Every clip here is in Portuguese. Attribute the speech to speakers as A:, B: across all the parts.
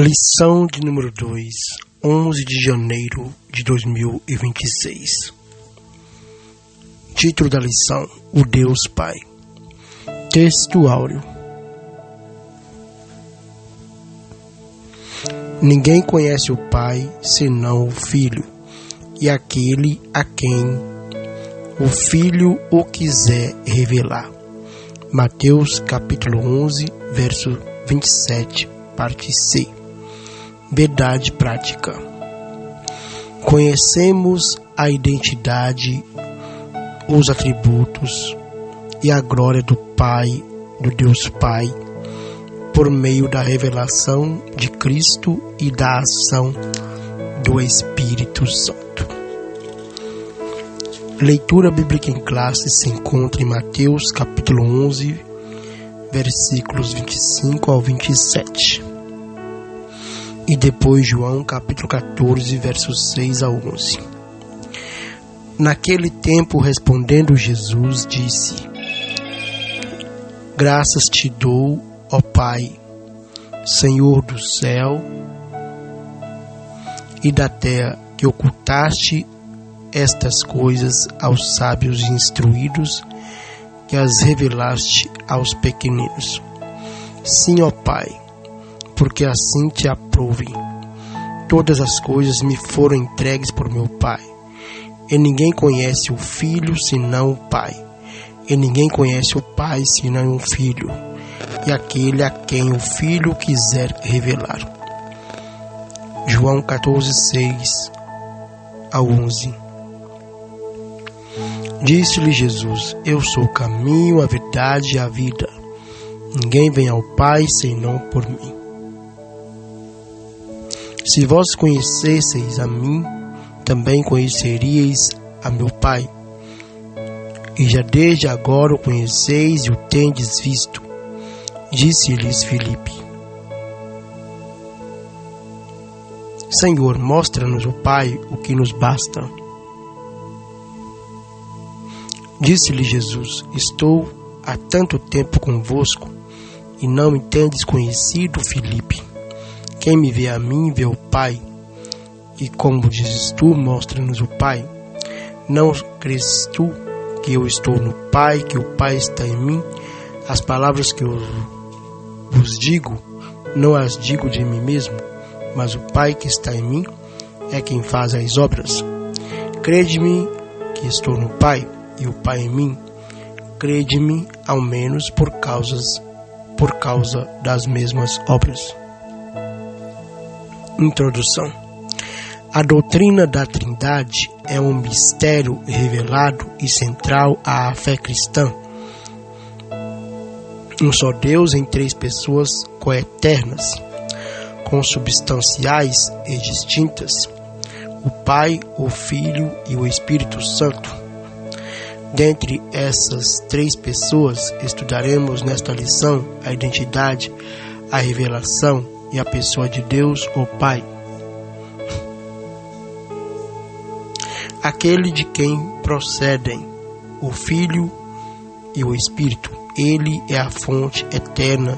A: Lição de número 2, 11 de janeiro de 2026. Título da lição: O Deus Pai. Texto áureo. Ninguém conhece o Pai senão o Filho, e aquele a quem o Filho o quiser revelar. Mateus capítulo 11, verso 27, parte C. Verdade prática. Conhecemos a identidade, os atributos e a glória do Pai, do Deus Pai, por meio da revelação de Cristo e da ação do Espírito Santo. Leitura bíblica em classe se encontra em Mateus capítulo 11, versículos 25 ao 27. E depois João capítulo 14, versos 6 a 11. Naquele tempo, respondendo Jesus, disse: Graças te dou, ó Pai, Senhor do céu e da terra, que ocultaste estas coisas aos sábios e instruídos, que as revelaste aos pequeninos. Sim, ó Pai, porque assim te aprouve. Todas as coisas me foram entregues por meu Pai, e ninguém conhece o Filho senão o Pai, e ninguém conhece o Pai senão o Filho, e aquele a quem o Filho quiser revelar. João 14, 6 a 11. Disse-lhe Jesus: Eu sou o caminho, a verdade e a vida. Ninguém vem ao Pai senão por mim. Se vós conhecesseis a mim, também conheceríeis a meu Pai. E já desde agora o conheceis e o tendes visto. Disse-lhes Filipe: Senhor, mostra-nos o Pai, o que nos basta. Disse-lhe Jesus: Estou há tanto tempo convosco, e não me tendes conhecido, Filipe. Quem me vê a mim, vê o Pai. E como dizes tu, mostra-nos o Pai. Não crês tu que eu estou no Pai, que o Pai está em mim? As palavras que eu vos digo, não as digo de mim mesmo, mas o Pai que está em mim é quem faz as obras. Crede-me que estou no Pai, e o Pai em mim. Crede-me, ao menos por causa das mesmas obras. Introdução. A doutrina da Trindade é um mistério revelado e central à fé cristã. Um só Deus em três pessoas coeternas, consubstanciais e distintas: o Pai, o Filho e o Espírito Santo. Dentre essas três pessoas, estudaremos nesta lição a identidade, a revelação e a pessoa de Deus, o Pai. Aquele de quem procedem o Filho e o Espírito. Ele é a fonte eterna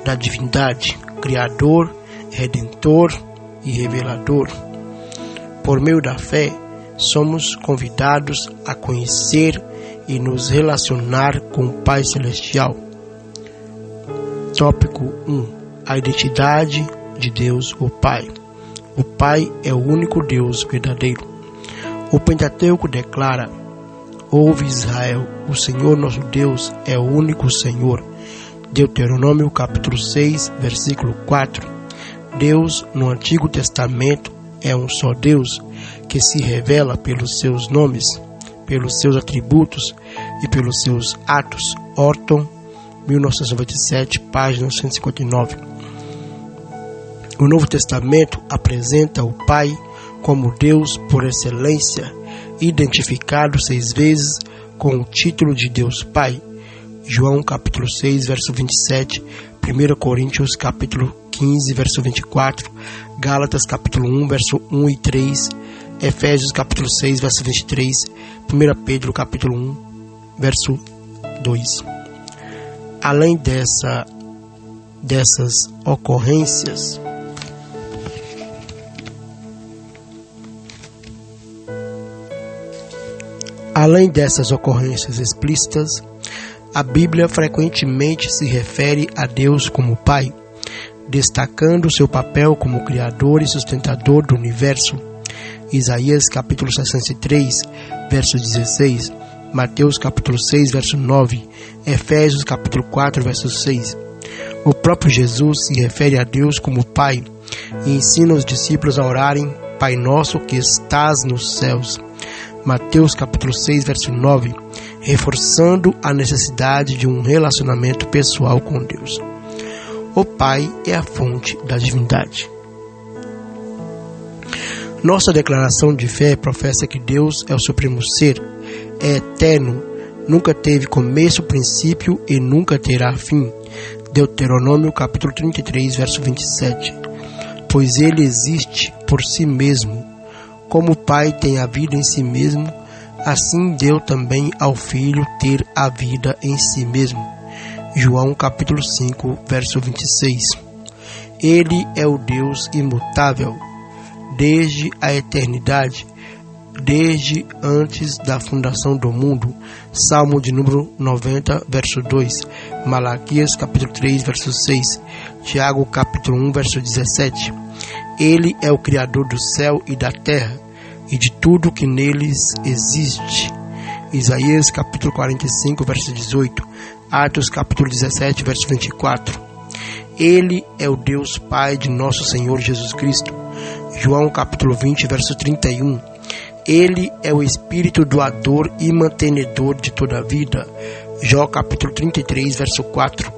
A: da divindade, Criador, Redentor e Revelador. Por meio da fé, somos convidados a conhecer e nos relacionar com o Pai Celestial. Tópico 1. A identidade de Deus, o Pai. O Pai é o único Deus verdadeiro. O Pentateuco declara: Ouve Israel, o Senhor nosso Deus é o único Senhor. Deuteronômio capítulo 6, versículo 4. Deus no Antigo Testamento é um só Deus, que se revela pelos seus nomes, pelos seus atributos e pelos seus atos. Orton, 1997, página 159. O Novo Testamento apresenta o Pai como Deus por excelência, identificado 6 vezes com o título de Deus Pai. João capítulo 6, verso 27, 1 Coríntios capítulo 15, verso 24, Gálatas capítulo 1, verso 1 e 3, Efésios capítulo 6, verso 23, 1 Pedro capítulo 1, verso 2. Além dessas ocorrências, Além dessas ocorrências explícitas, a Bíblia frequentemente se refere a Deus como Pai, destacando seu papel como Criador e sustentador do universo. Isaías capítulo 63, verso 16, Mateus capítulo 6, verso 9, Efésios capítulo 4, verso 6. O próprio Jesus se refere a Deus como Pai e ensina os discípulos a orarem: Pai nosso que estás nos céus. Mateus capítulo 6, verso 9, reforçando a necessidade de um relacionamento pessoal com Deus. O Pai é a fonte da divindade. Nossa declaração de fé professa que Deus é o supremo ser, é eterno, nunca teve começo, princípio e nunca terá fim. Deuteronômio capítulo 33, verso 27. Pois ele existe por si mesmo. Como o Pai tem a vida em si mesmo, assim deu também ao Filho ter a vida em si mesmo. João capítulo 5, verso 26. Ele é o Deus imutável, desde a eternidade, desde antes da fundação do mundo. Salmo de número 90, verso 2. Malaquias capítulo 3, verso 6. Tiago capítulo 1, verso 17. Ele é o Criador do céu e da terra, e de tudo que neles existe. Isaías capítulo 45, verso 18. Atos capítulo 17, verso 24. Ele é o Deus Pai de nosso Senhor Jesus Cristo. João capítulo 20, verso 31. Ele é o Espírito doador e mantenedor de toda a vida. Jó capítulo 33, verso 4.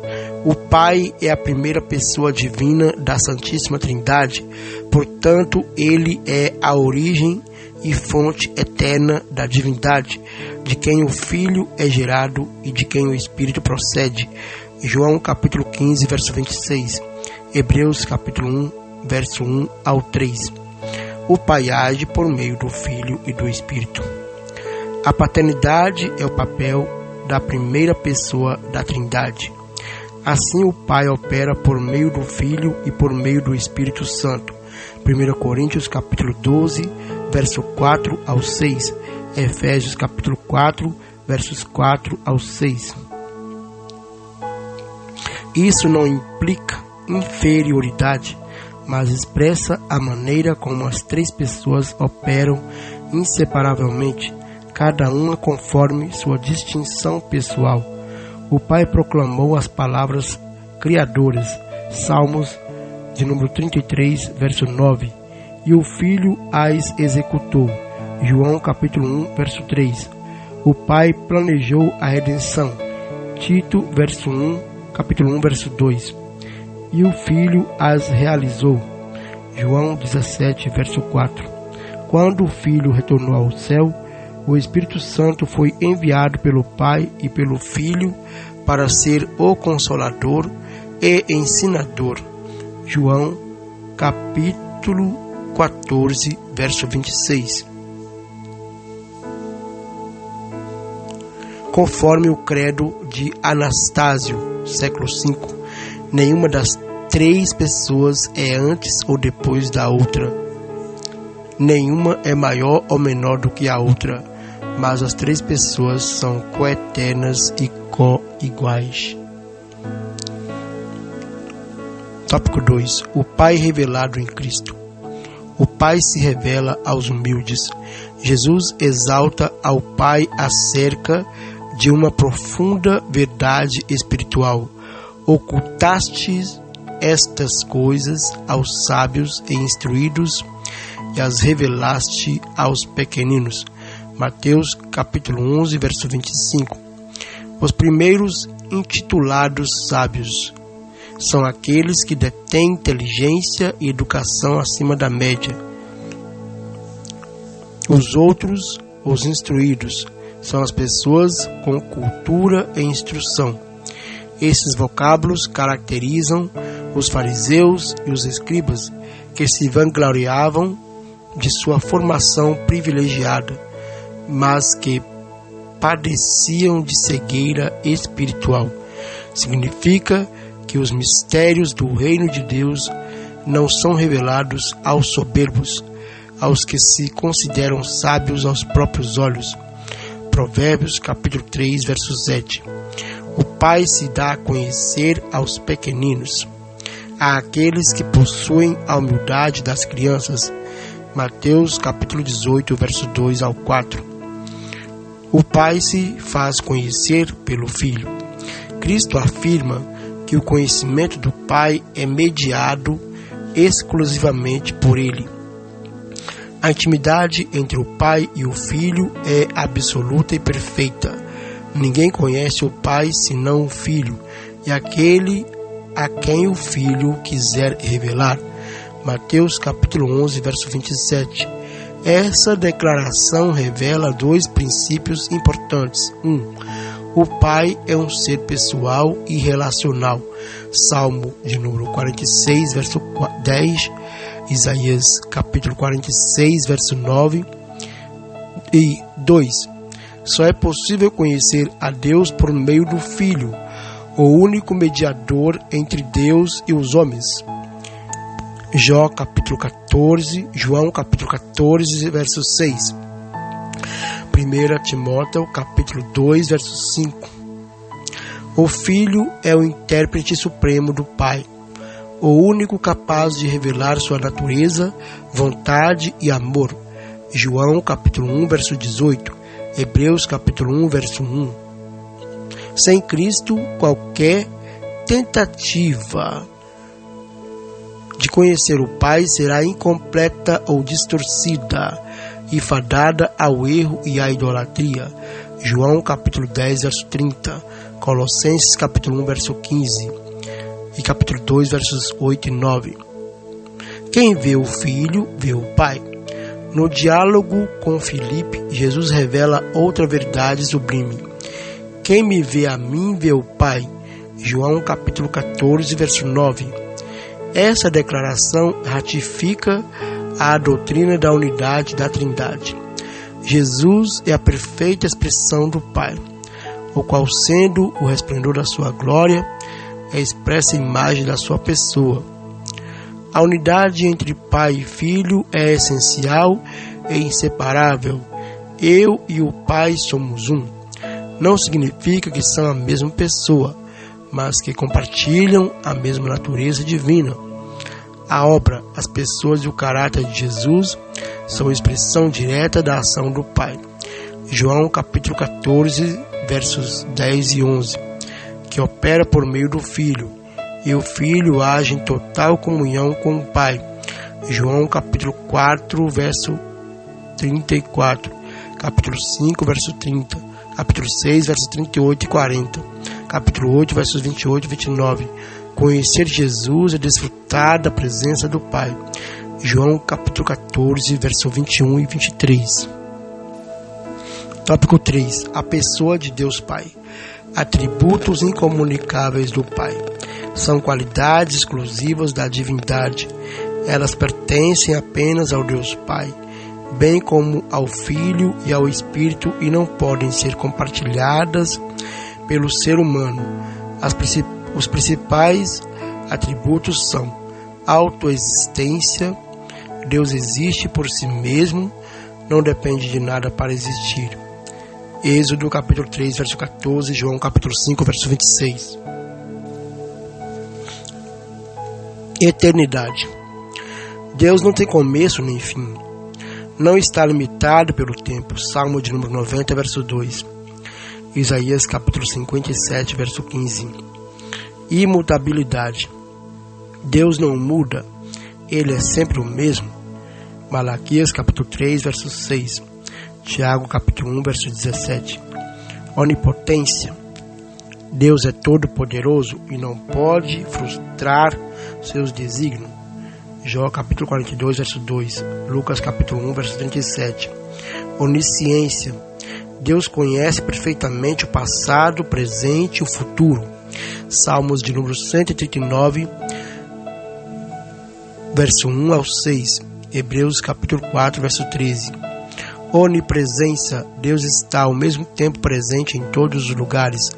A: O Pai é a primeira pessoa divina da Santíssima Trindade, portanto, ele é a origem e fonte eterna da divindade, de quem o Filho é gerado e de quem o Espírito procede. João capítulo 15, verso 26. Hebreus capítulo 1, verso 1 ao 3. O Pai age por meio do Filho e do Espírito. A paternidade é o papel da primeira pessoa da Trindade. Assim o Pai opera por meio do Filho e por meio do Espírito Santo. 1 Coríntios capítulo 12, verso 4 ao 6. Efésios capítulo 4, versos 4 ao 6. Isso não implica inferioridade, mas expressa a maneira como as três pessoas operam inseparavelmente, cada uma conforme sua distinção pessoal. O Pai proclamou as palavras criadoras, Salmos de número 33, verso 9, e o Filho as executou, João capítulo 1, verso 3. O Pai planejou a redenção, Tito verso 1, capítulo 1, verso 2. E o Filho as realizou, João 17, verso 4. Quando o Filho retornou ao céu, o Espírito Santo foi enviado pelo Pai e pelo Filho para ser o Consolador e Ensinador. João, capítulo 14, verso 26. Conforme o credo de Anastásio, século V, nenhuma das três pessoas é antes ou depois da outra. Nenhuma é maior ou menor do que a outra, mas as três pessoas são coeternas e co-iguais. Tópico 2. O Pai revelado em Cristo. O Pai se revela aos humildes. Jesus exalta ao Pai acerca de uma profunda verdade espiritual. Ocultastes estas coisas aos sábios e instruídos e as revelaste aos pequeninos. Mateus capítulo 11, verso 25. Os primeiros intitulados sábios são aqueles que detêm inteligência e educação acima da média. Os outros, os instruídos, são as pessoas com cultura e instrução. Esses vocábulos caracterizam os fariseus e os escribas, que se vangloriavam de sua formação privilegiada, mas que padeciam de cegueira espiritual. Significa que os mistérios do reino de Deus não são revelados aos soberbos, aos que se consideram sábios aos próprios olhos. Provérbios capítulo 3, verso 7. O Pai se dá a conhecer aos pequeninos, àqueles que possuem a humildade das crianças. Mateus capítulo 18, verso 2 ao 4. O Pai se faz conhecer pelo Filho. Cristo afirma que o conhecimento do Pai é mediado exclusivamente por Ele. A intimidade entre o Pai e o Filho é absoluta e perfeita. Ninguém conhece o Pai senão o Filho, e aquele a quem o Filho quiser revelar. Mateus capítulo 11, verso 27. Essa declaração revela dois princípios importantes. O Pai é um ser pessoal e relacional. Salmo de número 46, verso 10. Isaías capítulo 46, verso 9. E 2. Só é possível conhecer a Deus por meio do Filho, o único mediador entre Deus e os homens. João capítulo 14, verso 6. 1 Timóteo capítulo 2, verso 5. O Filho é o intérprete supremo do Pai, o único capaz de revelar sua natureza, vontade e amor. João capítulo 1, verso 18. Hebreus capítulo 1, verso 1. Sem Cristo, qualquer tentativa de conhecer o Pai será incompleta ou distorcida e fadada ao erro e à idolatria. João capítulo 10, verso 30, Colossenses capítulo 1, verso 15 e capítulo 2, versos 8 e 9. Quem vê o Filho, vê o Pai. No diálogo com Filipe, Jesus revela outra verdade sublime. Quem me vê a mim, vê o Pai. João capítulo 14, verso 9. Essa declaração ratifica a doutrina da unidade da Trindade. Jesus é a perfeita expressão do Pai, o qual, sendo o resplendor da sua glória, é a expressa imagem da sua pessoa. A unidade entre Pai e Filho é essencial e inseparável. Eu e o Pai somos um. Não significa que são a mesma pessoa, mas que compartilham a mesma natureza divina. A obra, as pessoas e o caráter de Jesus são expressão direta da ação do Pai. João capítulo 14, versos 10 e 11, que opera por meio do Filho, e o Filho age em total comunhão com o Pai. João capítulo 4, verso 34, capítulo 5, verso 30, capítulo 6, versos 38 e 40, capítulo 8, versos 28 e 29. Conhecer Jesus é desfrutar da presença do Pai. João capítulo 14, verso 21 e 23. Tópico 3. A pessoa de Deus Pai. Atributos incomunicáveis do Pai. São qualidades exclusivas da divindade. Elas pertencem apenas ao Deus Pai, bem como ao Filho e ao Espírito, e não podem ser compartilhadas pelo ser humano. Os principais atributos são autoexistência. Deus existe por si mesmo, não depende de nada para existir. Êxodo capítulo 3, verso 14, João capítulo 5, verso 26. Eternidade. Deus não tem começo nem fim. Não está limitado pelo tempo. Salmo de número 90, verso 2. Isaías capítulo 57, verso 15. Imutabilidade. Deus não muda, Ele é sempre o mesmo. Malaquias capítulo 3, verso 6. Tiago capítulo 1, verso 17. Onipotência. Deus é todo poderoso e não pode frustrar seus desígnios. Jó capítulo 42, verso 2. Lucas capítulo 1, verso 37. Onisciência. Deus conhece perfeitamente o passado, o presente e o futuro. Salmos de número 139, verso 1 ao 6. Hebreus capítulo 4, verso 13. Onipresença. Deus está ao mesmo tempo presente em todos os lugares.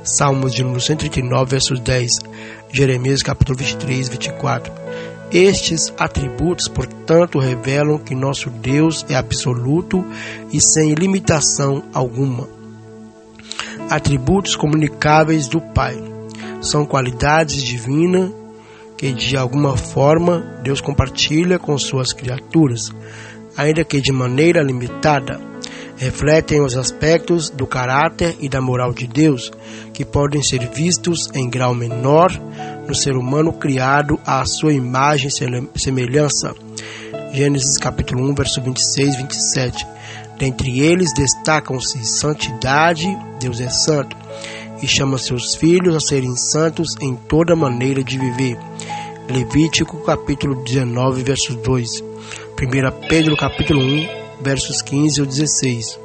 A: Salmos de número 139, verso 10. Jeremias capítulo 23, 24. Estes atributos, portanto, revelam que nosso Deus é absoluto e sem limitação alguma. Atributos comunicáveis do Pai são qualidades divinas que, de alguma forma, Deus compartilha com suas criaturas, ainda que de maneira limitada. Refletem os aspectos do caráter e da moral de Deus, que podem ser vistos em grau menor no ser humano criado à sua imagem e semelhança. Gênesis capítulo 1, verso 26 e 27. Dentre eles destacam-se santidade, Deus é santo, e chama seus filhos a serem santos em toda maneira de viver. Levítico capítulo 19, verso 2. 1 Pedro capítulo 1, versos 15 ao 16.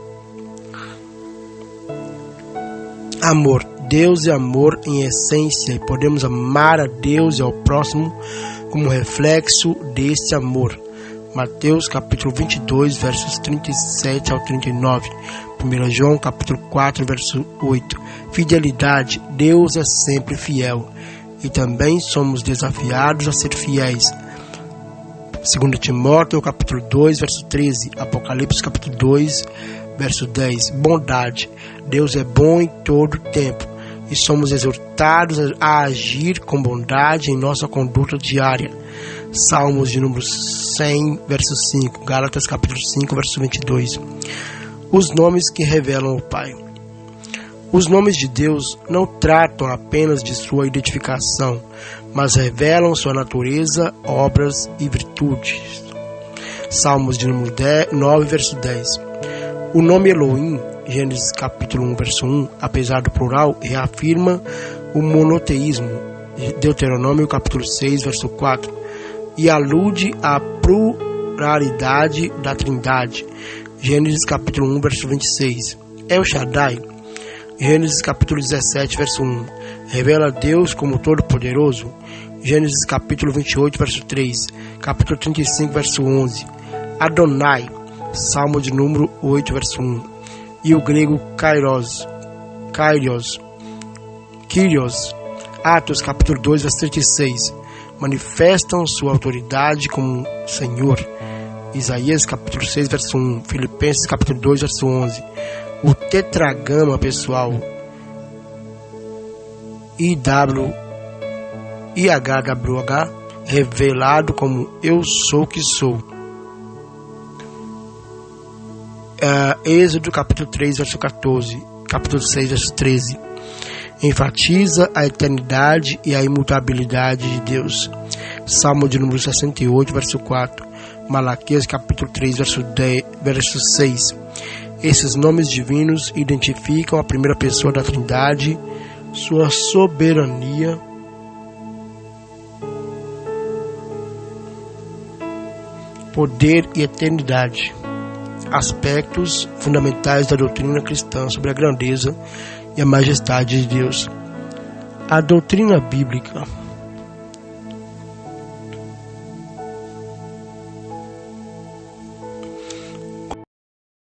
A: Amor. Deus é amor em essência e podemos amar a Deus e ao próximo como reflexo deste amor. Mateus capítulo 22, versos 37 ao 39. 1 João capítulo 4, verso 8. Fidelidade. Deus é sempre fiel e também somos desafiados a ser fiéis. 2 Timóteo capítulo 2, verso 13. Apocalipse capítulo 2, verso 10. Bondade. Deus é bom em todo tempo e somos exortados a agir com bondade em nossa conduta diária. Salmos de número 100, verso 5. Gálatas capítulo 5, verso 22. Os nomes que revelam o Pai. Os nomes de Deus não tratam apenas de sua identificação, mas revelam sua natureza, obras e virtudes. Salmos de número 9, verso 10. O nome Elohim, Gênesis capítulo 1, verso 1, apesar do plural, reafirma o monoteísmo, Deuteronômio capítulo 6, verso 4, e alude à pluralidade da Trindade, Gênesis capítulo 1, verso 26. El Shaddai, Gênesis capítulo 17, verso 1, revela Deus como Todo-Poderoso, Gênesis capítulo 28, verso 3, capítulo 35, verso 11. Adonai, Salmo de número 8, verso 1. E o grego Kyrios, Atos capítulo 2, verso 36, manifestam sua autoridade como Senhor. Isaías capítulo 6, verso 1, Filipenses capítulo 2, verso 11. O tetragrama pessoal IHWH, revelado como Eu Sou que Sou. Êxodo capítulo 3, verso 14, capítulo 6, verso 13, enfatiza a eternidade e a imutabilidade de Deus. Salmo de número 68, verso 4, Malaquias capítulo 3, verso 6. Esses nomes divinos identificam a primeira pessoa da Trindade, sua soberania, poder e eternidade, aspectos fundamentais da doutrina cristã sobre a grandeza e a majestade de Deus. A doutrina bíblica